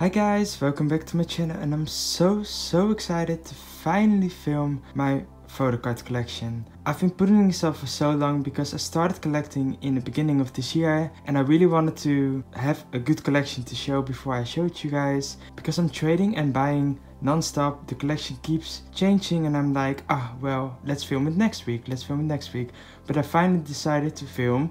Hi guys, welcome back to my channel, and I'm so excited to finally film my photocard collection. I've been putting this off for so long because I started collecting in the beginning of this year and I really wanted to have a good collection to show before I showed you guys. Because I'm trading and buying non-stop, the collection keeps changing and I'm like, well, let's film it next week, But I finally decided to film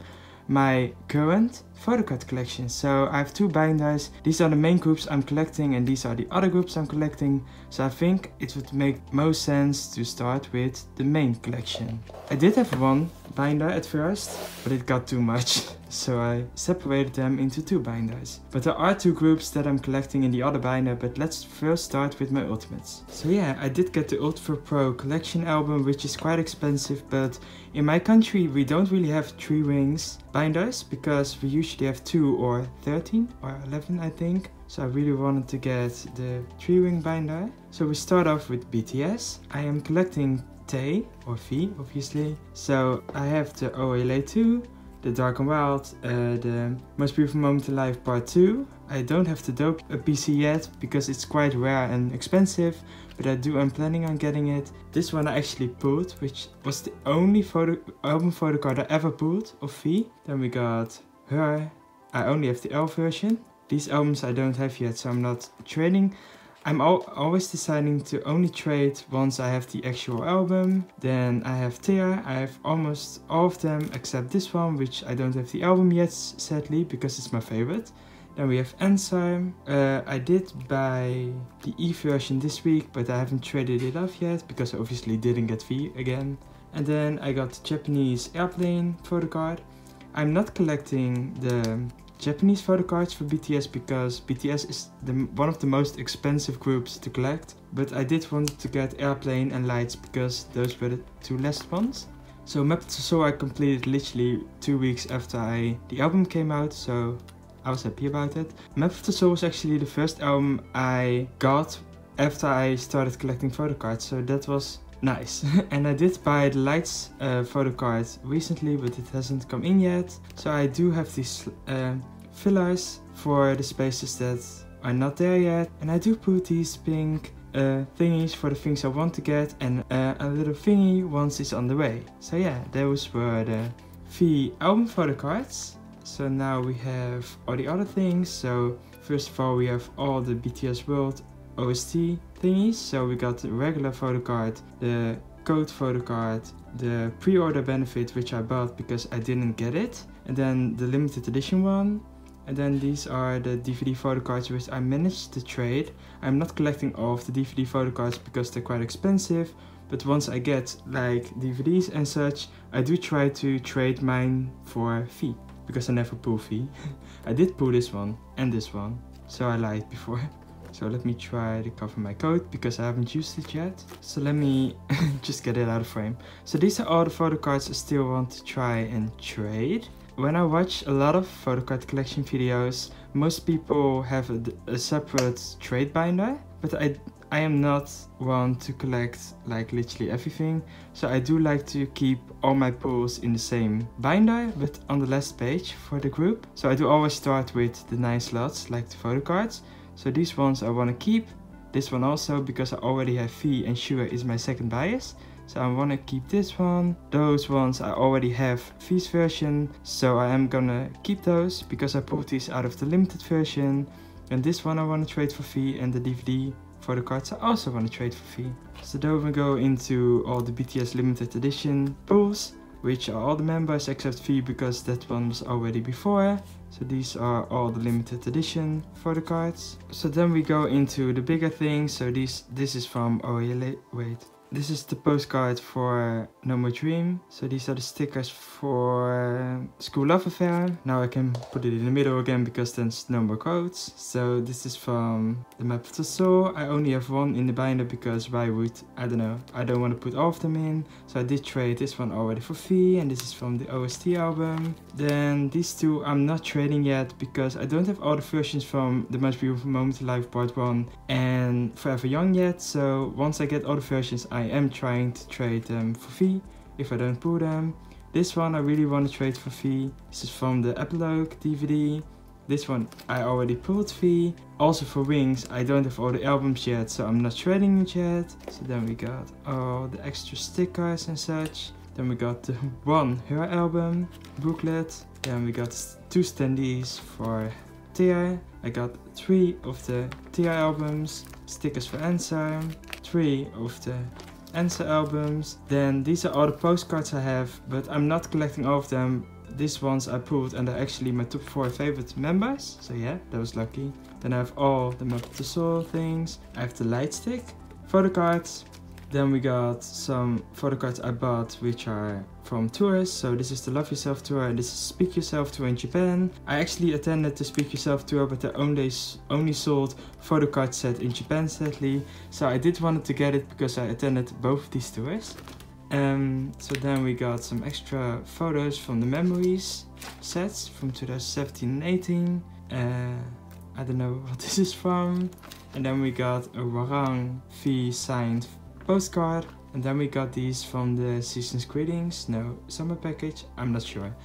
my current photocard collection. So I have two binders. These are the main groups I'm collecting and these are the other groups I'm collecting. So I think it would make most sense to start with the main collection. I did have one binder at first, but it got too much. So I separated them into two binders. But there are two groups that I'm collecting in the other binder, but let's first start with my ultimates. So yeah, I did get the Ultra Pro collection album, which is quite expensive, but in my country we don't really have 3 rings binders because we usually have 2 or 13 or 11 I think. So I really wanted to get the 3 ring binder. So we start off with BTS. I am collecting T or V obviously. So I have the OLA 2, the Dark and Wild, the Most Beautiful Moment in Life Part 2. I don't have the Dope PC yet because it's quite rare and expensive, but I'm planning on getting it. This one I actually pulled, which was the only album photocard I ever pulled of V. Then we got Her. I only have the L version. These albums I don't have yet, so I'm not trading. I'm always deciding to only trade once I have the actual album. Then I have Tear. I have almost all of them except this one, which I don't have the album yet, sadly, because it's my favorite. Then we have Enzyme. I did buy the E version this week, but I haven't traded it off yet because I obviously didn't get V again. And then I got the Japanese Airplane photocard. I'm not collecting the Japanese photocards for BTS because BTS is one of the most expensive groups to collect. But I did want to get Airplane and Lights because those were the 2 last ones. So Map to Soul I completed literally 2 weeks after the album came out, so I was happy about it. Map of the Soul was actually the first album I got after I started collecting photocards, so that was nice. And I did buy the Lights photocard recently, but it hasn't come in yet. So I do have these fillers for the spaces that are not there yet. And I do put these pink thingies for the things I want to get and a little thingy once it's on the way. So yeah, those were the V album photocards. So now we have all the other things. So first of all we have all the BTS World OST thingies. So we got the regular photocard, the code photocard, the pre-order benefit which I bought because I didn't get it, and then the limited edition one. And then these are the DVD photocards which I managed to trade. I'm not collecting all of the DVD photocards because they're quite expensive, but once I get like DVDs and such, I do try to trade mine for V because I never pull V. I did pull this one and this one, so I lied before. So let me try to cover my code because I haven't used it yet. So let me just get it out of frame. So these are all the photocards I still want to try and trade. When I watch a lot of photocard collection videos, most people have a separate trade binder, but I am not one to collect like literally everything. So I do like to keep all my pulls in the same binder, but on the last page for the group. So I do always start with the 9 slots, like the photocards. So these ones I want to keep. This one also because I already have V and Sure is my second bias. So I want to keep this one. Those ones I already have V's version, so I am gonna keep those because I pulled these out of the limited version. And this one I want to trade for V, and the DVD photocards I also want to trade for V. So then we go into all the BTS limited edition pulls, which are all the members except V because that one was already before. So these are all the limited edition photocards. So then we go into the bigger things. So this is from this is the postcard for No More Dream. So these are the stickers for School Love Affair. Now I can put it in the middle again because there's no more quotes. So this is from the Map of the Soul. I only have one in the binder because why would, I don't know, I don't want to put all of them in. So I did trade this one already for V, and this is from the OST album. Then these two I'm not trading yet because I don't have all the versions from the Most Beautiful Moment in Life Part 1 and Forever Young yet. So once I get all the versions, I am trying to trade them for V if I don't pull them. This one I really want to trade for V. This is from the Epilogue DVD. This one I already pulled V. Also for Wings, I don't have all the albums yet, so I'm not shredding it yet. So then we got all the extra stickers and such. Then we got the one Her album booklet. Then we got 2 standees for Tia. I got 3 of the Tia albums, stickers for Enzyme, 3 of the Enzyme albums. Then these are all the postcards I have, but I'm not collecting all of them. These ones I pulled and they're actually my top 4 favorite members. So yeah, that was lucky. Then I have all the Map of the Soul things. I have the Lightstick photo cards. Then we got some photo cards I bought which are from tours. So this is the Love Yourself tour and this is Speak Yourself tour in Japan. I actually attended the Speak Yourself tour, but they only sold photo card set in Japan sadly. So I did wanted to get it because I attended both of these tours. So then we got some extra photos from the memories sets from 2017 and 18. I don't know what this is from. And then we got a Warang V signed postcard. And then we got these from the Season's Greetings, no, summer package, I'm not sure.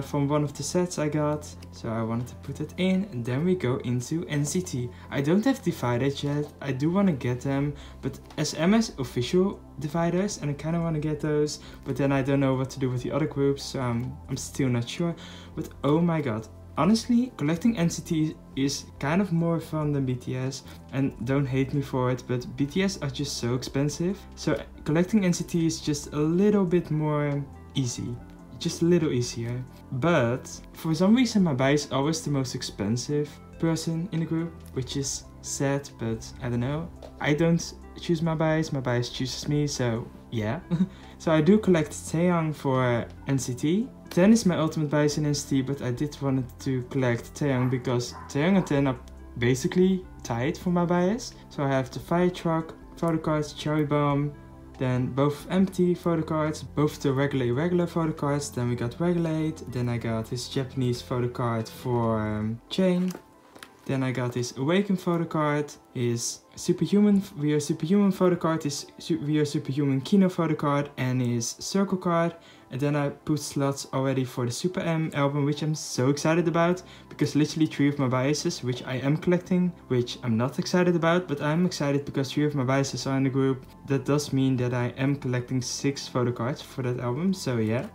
From one of the sets I got, so I wanted to put it in. And then we go into NCT. I don't have dividers yet, I do want to get them, but SM has official dividers and I kind of want to get those. But then I don't know what to do with the other groups, so I'm still not sure. But oh my god. Honestly, collecting NCT is kind of more fun than BTS, and don't hate me for it, but BTS are just so expensive. So collecting NCT is just a little bit more easy, just a little easier. But for some reason my bias is always the most expensive person in the group, which is sad, but I don't know. I don't choose my bias chooses me, so yeah. So I do collect Taeyang for NCT. 10 is my ultimate bias in NCT, but I did want to collect Taeyang because Taeyang and 10 are basically tied for my bias. So I have the Fire Truck photo cards, Cherry Bomb, then both empty photo cards, both the regular photo cards. Then we got Regulate, then I got his Japanese photo card for Chain. Then I got his Awaken photo card, his Superhuman, We Are Superhuman photo card, his We Are Superhuman Kino photo card, and his Circle card. And then I put slots already for the Super M album, which I'm so excited about, because literally 3 of my biases, which I am collecting, which I'm not excited about, but I'm excited because 3 of my biases are in the group. That does mean that I am collecting 6 photo cards for that album, so yeah.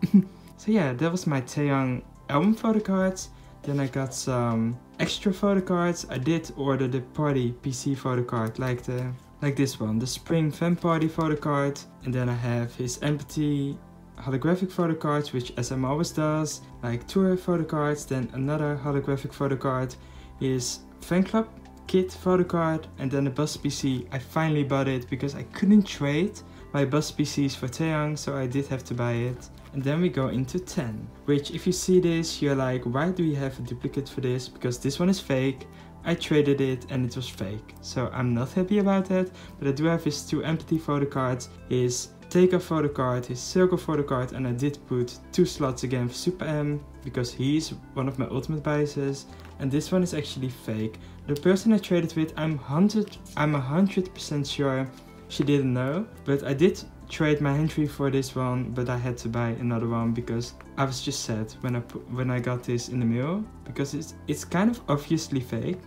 So yeah, that was my Taeyang album photo cards. Then I got some extra photo cards. I did order the Party PC photo card, like this one, the Spring Fan Party photo card. And then I have his Empathy holographic photo cards, which SM always does, like tour photo cards. Then another holographic photo card, his Fan Club Kit photo card, and then the Buzz PC. I finally bought it because I couldn't trade my Buzz PCs for Taeyang, so I did have to buy it. And then we go into 10, which if you see this, you're like, why do you have a duplicate for this? Because this one is fake. I traded it and it was fake. So I'm not happy about that, but I do have his 2 empty photo cards, his Takeoff photo card, his Circle photo card, and I did put 2 slots again for Super M, because he's one of my ultimate biases. And this one is actually fake. The person I traded with, I'm 100% sure she didn't know, but I did trade my entry for this one, but I had to buy another one because I was just sad when I got this in the mail, because it's kind of obviously fake,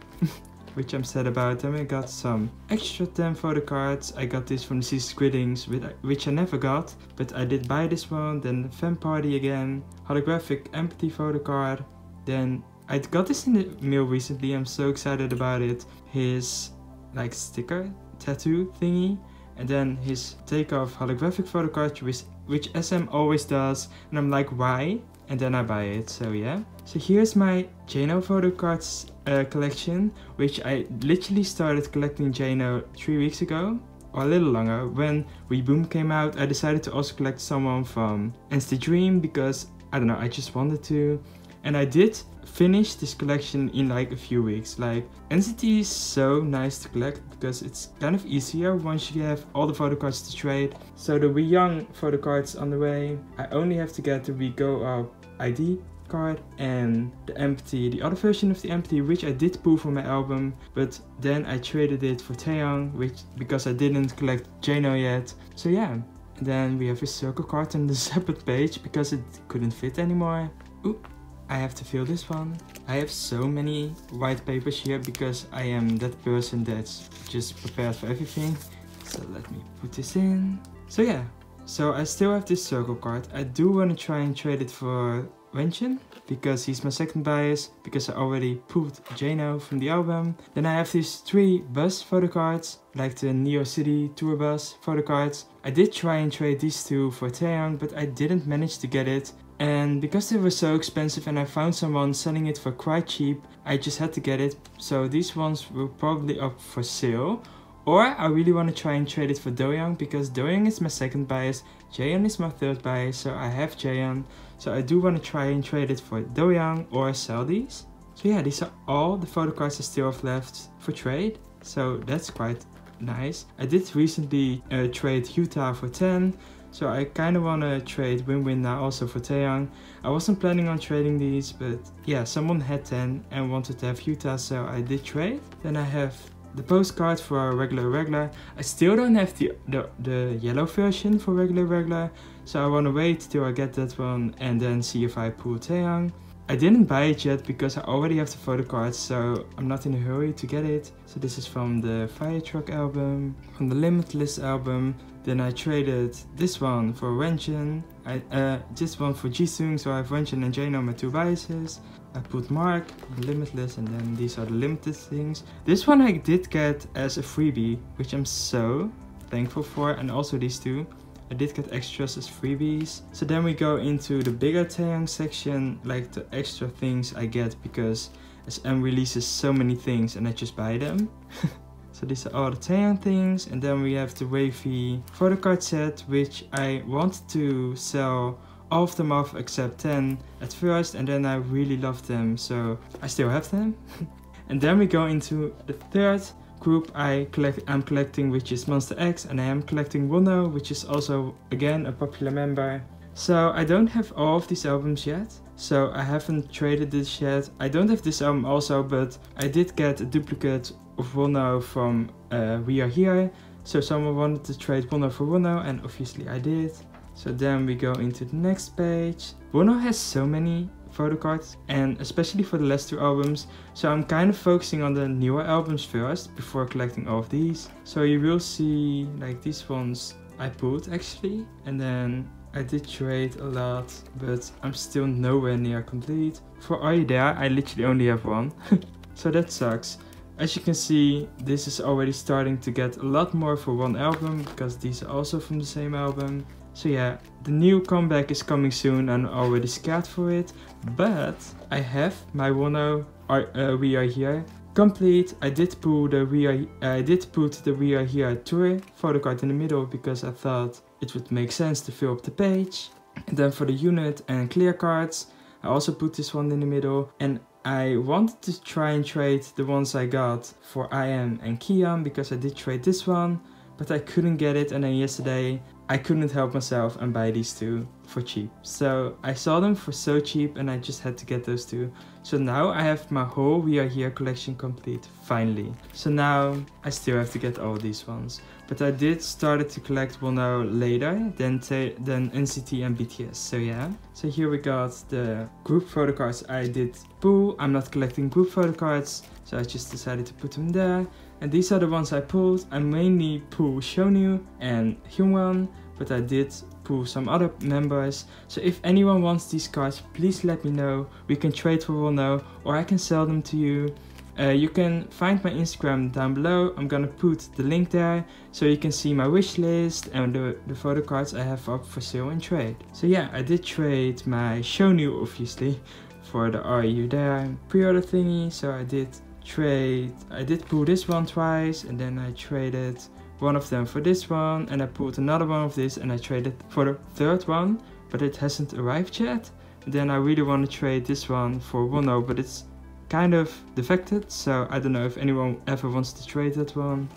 which I'm sad about. Then I got some extra 10 photo cards. I got this from the Season's Greetings, which I never got, but I did buy this one. Then the Fan Party again, holographic empty photo card. Then I got this in the mail recently. I'm so excited about it. His like sticker tattoo thingy. And then his Takeoff holographic photo card, which SM always does. And I'm like, why? And then I buy it, so yeah. So here's my Jano photo cards collection, which I literally started collecting Jano 3 weeks ago. Or a little longer. When Reboom came out, I decided to also collect someone from NCT Dream because, I don't know, I just wanted to. And I did finish this collection in like a few weeks. Like, NCT is so nice to collect because it's kind of easier once you have all the photo cards to trade. So the We Young photo cards on the way. I only have to get the We Go Up ID card and the other version of the Empty, which I did pull from my album, but then I traded it for Taeyang, because I didn't collect Jano yet. So yeah. And then we have a Circle card on the separate page because it couldn't fit anymore. Ooh. I have to fill this one. I have so many white papers here because I am that person that's just prepared for everything. So let me put this in. So yeah, so I still have this circle card. I do want to try and trade it for Wenjin because he's my second bias, because I already pulled Jano from the album. Then I have these 3 bus photo cards, like the Neo City tour bus photo cards. I did try and trade these 2 for Taeyang, but I didn't manage to get it. And because they were so expensive and I found someone selling it for quite cheap, I just had to get it. So these ones were probably up for sale. Or I really want to try and trade it for Doyoung, because Doyoung is my second bias, Jaehyun is my third bias, so I have Jaehyun. So I do want to try and trade it for Doyoung or sell these. So yeah, these are all the photo cards I still have left for trade. So that's quite nice. I did recently trade Yuta for 10. So I kind of want to trade Win-Win now also for Taeyang. I wasn't planning on trading these, but yeah, someone had 10 and wanted to have Yuta, so I did trade. Then I have the postcard for regular. I still don't have the yellow version for regular, so I want to wait till I get that one and then see if I pull Taeyang. I didn't buy it yet because I already have the photo cards, so I'm not in a hurry to get it. So this is from the Fire Truck album, from the Limitless album. Then I traded this one for Wenjin, this one for Jisung, so I have Wenjin and Jano, my 2 biases. I put Mark, Limitless, and then these are the limited things. This one I did get as a freebie, which I'm so thankful for, and also these 2. I did get extras as freebies. So then we go into the bigger Taeyang section, like the extra things I get because SM releases so many things and I just buy them. So these are all the Taeyang things, and then we have the WAYV photo card set, which I want to sell all of them off except 10 at first, and then I really love them, so I still have them. And then we go into the third group I'm collecting, which is Monsta X, and I am collecting Wono, which is also again a popular member. So I don't have all of these albums yet, so I haven't traded this yet. I don't have this album also, but I did get a duplicate of Wono from We Are Here, so someone wanted to trade Wono for Wono, and obviously I did. So then we go into the next page. Wono has so many photo cards, and especially for the last 2 albums, so I'm kind of focusing on the newer albums first before collecting all of these. So you will see like these ones I pulled actually, and then I did trade a lot, but I'm still nowhere near complete. For Are You There, I literally only have 1, so that sucks. As you can see, this is already starting to get a lot more for 1 album, because these are also from the same album. So yeah, the new comeback is coming soon and I'm already scared for it, but I have my Wono We Are Here complete. I did put the We Are Here tour photo card in the middle because I thought it would make sense to fill up the page. And then for the unit and clear cards, I also put this one in the middle, and I wanted to try and trade the ones I got for IM and Kian because I did trade this one, but I couldn't get it, and then yesterday I couldn't help myself and buy these 2 for cheap. So I saw them for so cheap and I just had to get those 2. So now I have my whole We Are Here collection complete, finally. So now I still have to get all these ones. But I did started to collect Wono later than NCT and BTS, so yeah. So here we got the group photo cards I did pull. I'm not collecting group photo cards, so I just decided to put them there. And these are the ones I pulled. I mainly pull Shonu and Hyungwon, but I did pull some other members. So if anyone wants these cards, please let me know. We can trade for Wono, or I can sell them to you. You can find my Instagram down below. I'm gonna put the link there so you can see my wish list and the photo cards I have up for sale and trade. So yeah, I did trade my Shonu obviously for the Are You There pre-order thingy. So I did pull this one twice, and then I traded one of them for this one, and I pulled another one of this and I traded for the third one, but it hasn't arrived yet. And then I really want to trade this one for Wono, but it's kind of defected, so I don't know if anyone ever wants to trade that one.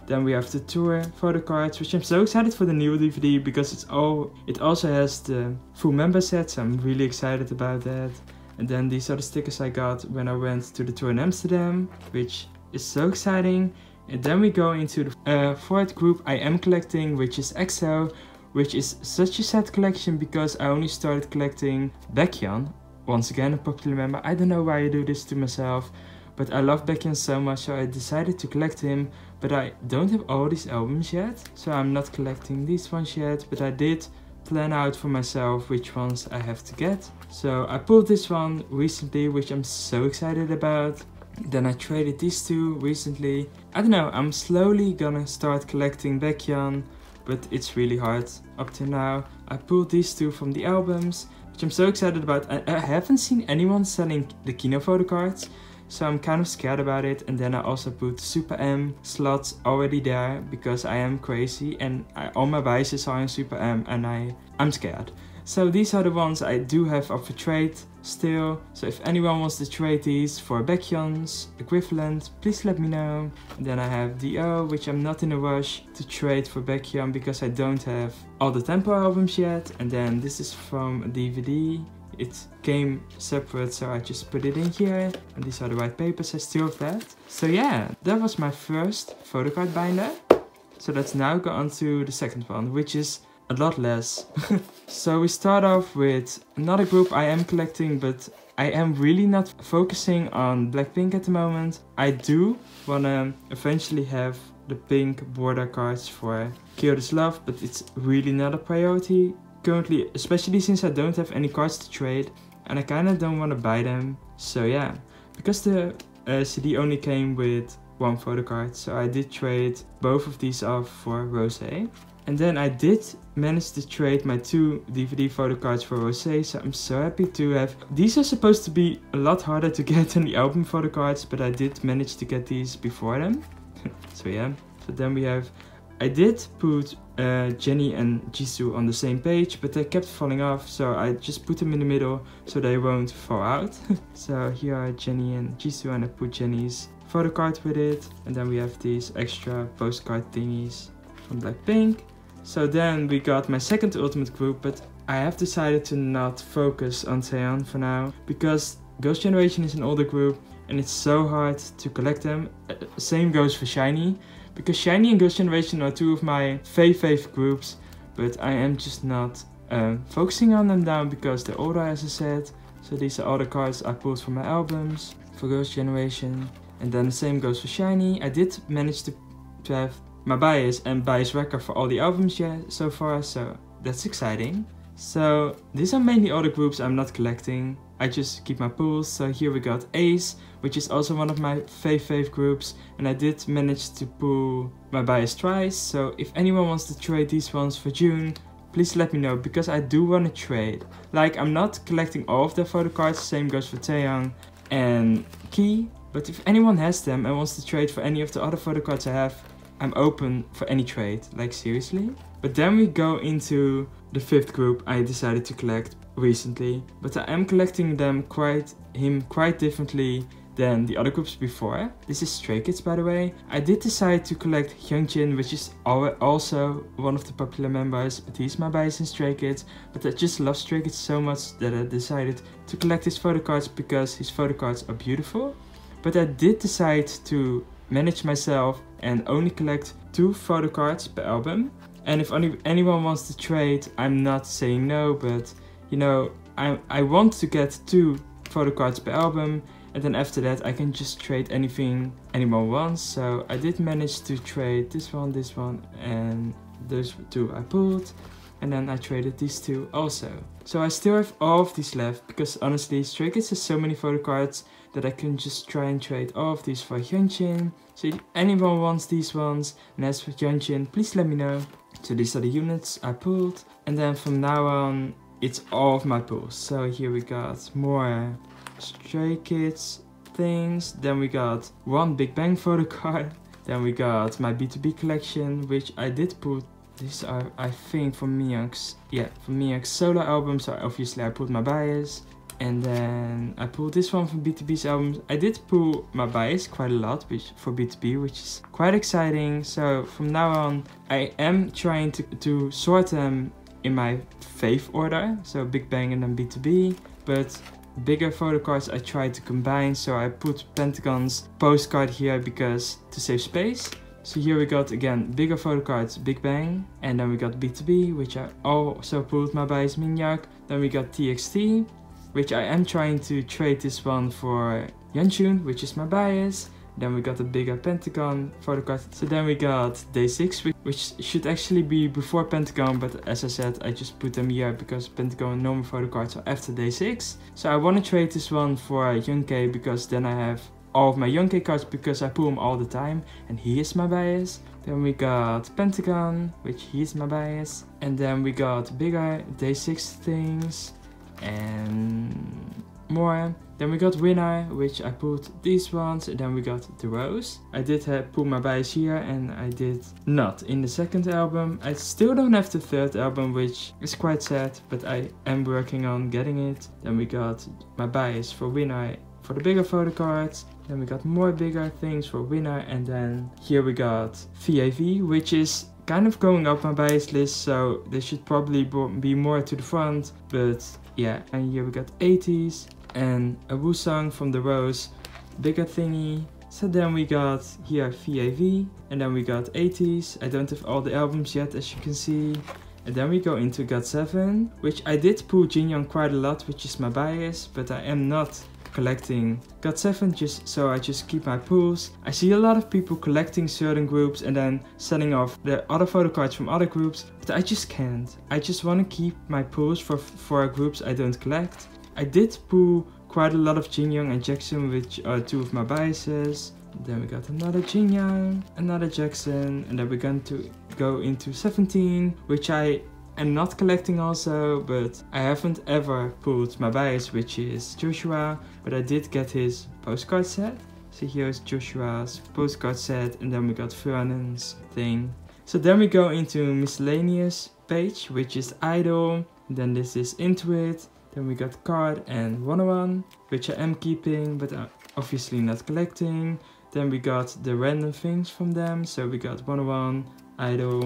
Then we have the tour photo cards, which I'm so excited for the new DVD because it also has the full member set, so I'm really excited about that. And then these are the stickers I got when I went to the tour in Amsterdam, which is so exciting. And then we go into the fourth group I am collecting, which is EXO, which is such a sad collection because I only started collecting Baekhyun once again a popular member. I don't know why I do this to myself, but I love Baekhyun so much, so I decided to collect him. But I don't have all these albums yet, so I'm not collecting these ones yet, but I did plan out for myself which ones I have to get. So I pulled this one recently, which I'm so excited about. Then I traded these two recently. I don't know, I'm slowly gonna start collecting Baekhyun, but it's really hard up to now. I pulled these two from the albums, which I'm so excited about. I haven't seen anyone selling the Kino photo cards, so I'm kind of scared about it. And then I also put Super M slots already there because I am crazy and all my biases are in Super M and I'm scared. So these are the ones I do have up for trade still. So if anyone wants to trade these for Baekhyun's equivalent, please let me know. And then I have DO, which I'm not in a rush to trade for Baekhyun because I don't have all the Tempo albums yet. And then this is from a DVD. It came separate, so I just put it in here. And these are the white papers, I still have that. So yeah, that was my first photocard binder. So let's now go on to the second one, which is a lot less. So we start off with another group I am collecting, but I am really not focusing on BLACKPINK at the moment. I do wanna eventually have the pink border cards for Kill This Love, but it's really not a priority currently, especially since I don't have any cards to trade and I kinda don't wanna buy them. So yeah, because the CD only came with one photo card, so I did trade both of these off for Rosé. And then I did manage to trade my 2 DVD photo cards for Rosé, so I'm so happy to have. These are supposed to be a lot harder to get than the album photo cards, but I did manage to get these before them. So yeah, so then we have, I did put Jennie and Jisoo on the same page, but they kept falling off, so I just put them in the middle so they won't fall out. So here are Jennie and Jisoo, and I put Jennie's photo card with it. And then we have these extra postcard thingies from BLACKPINK. So then we got my second ultimate group, but I have decided to not focus on Taeyeon for now because Girls' Generation is an older group and it's so hard to collect them. Same goes for SHINEE, because SHINEE and Girls' Generation are 2 of my fave groups, but I am just not focusing on them now because they're older, as I said. So these are all the cards I pulled from my albums for Girls' Generation. And then the same goes for SHINEE. I did manage to have my bias and bias record for all the albums so far, so that's exciting. So these are mainly all the groups I'm not collecting. I just keep my pulls. So here we got a.c.e, which is also one of my fave groups, and I did manage to pull my bias twice. So if anyone wants to trade these ones for June, please let me know, because I do want to trade. Like, I'm not collecting all of their photo cards, same goes for Taeyeon and Key, but if anyone has them and wants to trade for any of the other photo cards I have, I'm open for any trade, like seriously. But then we go into the 5th group I decided to collect recently, but I am collecting them quite differently than the other groups before. This is Stray Kids, by the way. I did decide to collect Hyunjin, which is also one of the popular members, but he's my bias in Stray Kids. But I just love Stray Kids so much that I decided to collect his photo cards because his photo cards are beautiful. But I did decide to manage myself and only collect 2 photo cards per album. And if anyone wants to trade, I'm not saying no, but you know, I want to get 2 photo cards per album, and then after that I can just trade anything anyone wants. So I did manage to trade this one, and those 2 I pulled, and then I traded these 2 also. So I still have all of these left, because honestly Stray Kids has so many photo cards that I can just try and trade all of these for Hyunjin. So if anyone wants these ones and has for Hyunjin, please let me know. So these are the units I pulled, and then from now on it's all of my pulls. So here we got more Stray Kids things, then we got 1 BIGBANG photo card, then we got my BTOB collection, which I did put. These are, I think, from Miyoung's, from Miyoung's solo album, so obviously I pulled my bias. And then I pulled this one from BTOB's albums. I did pull my bias quite a lot for BTOB, which is quite exciting. So from now on, I am trying to sort them in my fave order. So BIGBANG and then BTOB. But bigger photo cards I tried to combine. So I put Pentagon's postcard here because to save space. So here we got, again, bigger photo cards, BIGBANG. And then we got BTOB, which I also pulled my bias Minhyuk. Then we got TXT. which I am trying to trade this one for Yeonjun, which is my bias. Then we got a bigger Pentagon photocard. So then we got Day 6, which should actually be before Pentagon, but as I said, I just put them here because Pentagon and normal photocards are after Day 6. So I want to trade this one for Youngtae because then I have all of my Youngtae cards because I pull them all the time, and he is my bias. Then we got Pentagon, which he is my bias. And then we got bigger Day 6 things and more. Then we got Winner, which I pulled these ones. And then we got The Rose. I did pull my bias here, and I did not in the second album. I still don't have the third album, which is quite sad, but I am working on getting it. Then we got my bias for Winner for the bigger photo cards. Then we got more bigger things for Winner, and then here we got WAYV, which is kind of going up my bias list, so they should probably be more to the front, but yeah. And here we got 80s and a Woo song from The Rose, bigger thingy. So then we got here WAYV, and then we got 80s. I don't have all the albums yet, as you can see. And then we go into GOT7, which I did pull Jinyoung quite a lot, which is my bias, but I am not collecting GOT7 just so I just keep my pulls. I see a lot of people collecting certain groups and then selling off the other photo cards from other groups, but I just can't. I just want to keep my pulls for groups I don't collect. I did pull quite a lot of Jinyoung and Jackson, which are two of my biases. Then we got another Jinyoung, another Jackson, and then we're going to go into 17, which I am not collecting also, but I haven't ever pulled my bias, which is Joshua, but I did get his postcard set. So here's Joshua's postcard set, and then we got Vernon's thing. So then we go into miscellaneous page, which is i-dle, then this is Into It, then we got Card and 101, which I am keeping, but obviously not collecting. Then we got the random things from them, so we got 101, i-dle,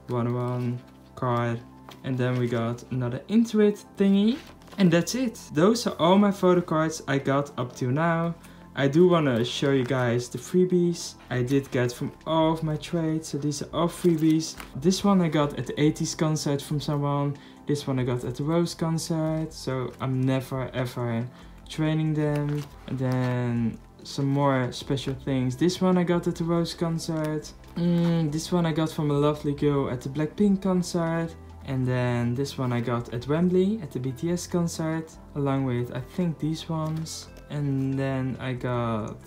101, Card, and then we got another Into It thingy. And that's it. Those are all my photo cards I got up till now. I do want to show you guys the freebies I did get from all of my trades. So these are all freebies. This one I got at the 80s concert from someone. This one I got at the Rose concert. So I'm never ever training them. And then some more special things. This one I got at the Rose concert. This one I got from a lovely girl at the BLACKPINK concert. And then this one I got at Wembley at the BTS concert, along with I think these ones. And then I got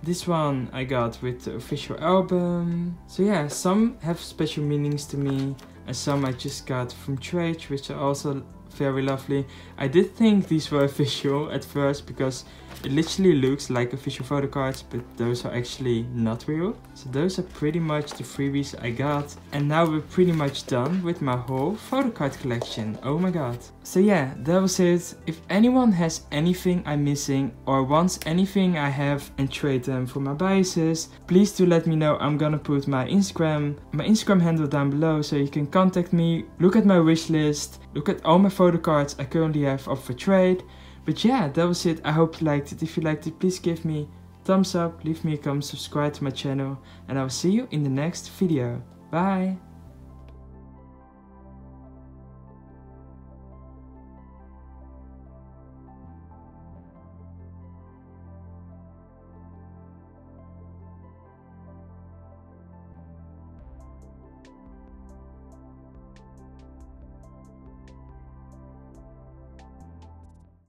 this one I got with the official album. So yeah, some have special meanings to me, and some I just got from trades, which are also very lovely. I did think these were official at first because it literally looks like official photo cards, but those are actually not real. So those are pretty much the freebies I got. And now we're pretty much done with my whole photo card collection. Oh my god. So yeah, that was it. If anyone has anything I'm missing or wants anything I have and trade them for my biases, please do let me know. I'm gonna put my Instagram handle down below so you can contact me, look at my wish list, look at all my photo cards I currently have up for trade. But yeah, that was it. I hope you liked it. If you liked it, please give me a thumbs up, leave me a comment, subscribe to my channel, and I will see you in the next video. Bye!